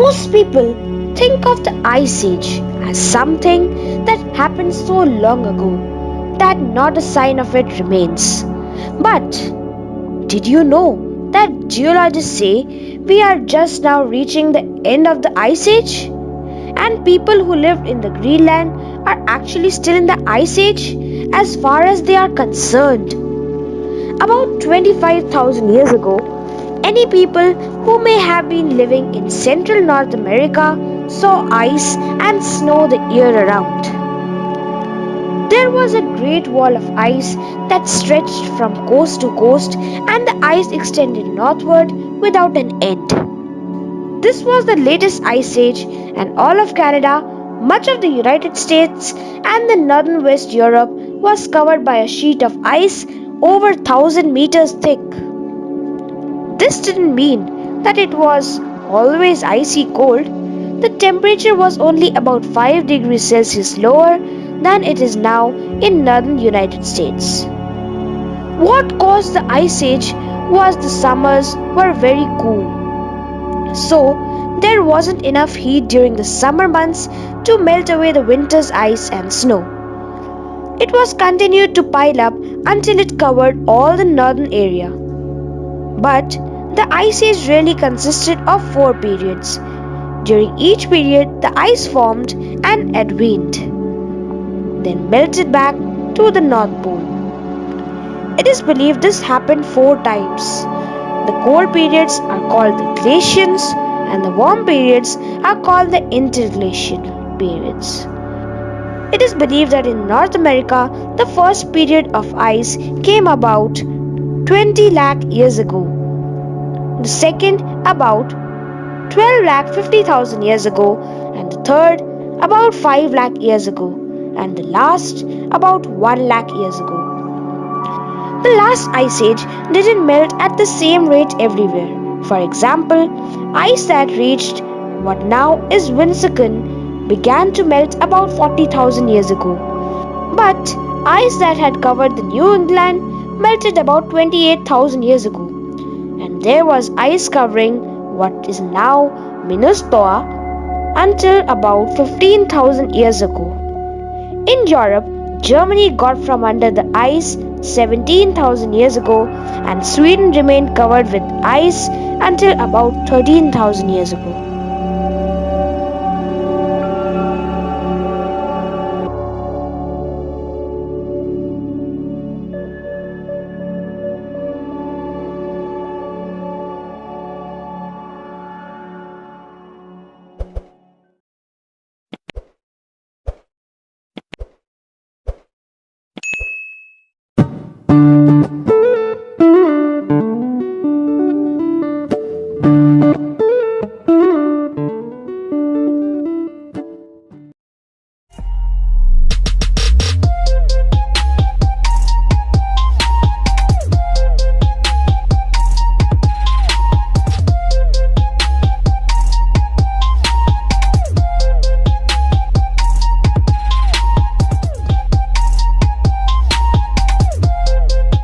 Most people think of the Ice Age as something that happened so long ago that not a sign of it remains. But did you know that geologists say we are just now reaching the end of the Ice Age? And people who lived in the Greenland are actually still in the Ice Age as far as they are concerned. About 25,000 years ago, any people who may have been living in central North America saw ice and snow the year around. There was a great wall of ice that stretched from coast to coast, and the ice extended northward without an end. This was the latest ice age, and all of Canada, much of the United States, and the northern West Europe was covered by a sheet of ice over 1,000 meters thick. This didn't mean that it was always icy cold. The temperature was only about 5 degrees Celsius lower than it is now in northern United States. What caused the ice age was the summers were very cool. So, there wasn't enough heat during the summer months to melt away the winter's ice and snow. It was continued to pile up until it covered all the northern area. But the Ice Age really consisted of 4 periods. During each period, the ice formed and advened, then melted back to the North Pole. It is believed this happened 4 times. The cold periods are called the glaciations and the warm periods are called the interglacial periods. It is believed that in North America, the first period of ice came about 20 lakh years ago, the second about 12 lakh 50,000 years ago, and the third about 5 lakh years ago, and the last about 1 lakh years ago. The last ice age didn't melt at the same rate everywhere. For example, ice that reached what now is Wisconsin began to melt about 40,000 years ago. But ice that had covered the New England melted about 28,000 years ago. And there was ice covering what is now Minnesota until about 15,000 years ago. In Europe, Germany got from under the ice 17,000 years ago, and Sweden remained covered with ice until about 13,000 years ago.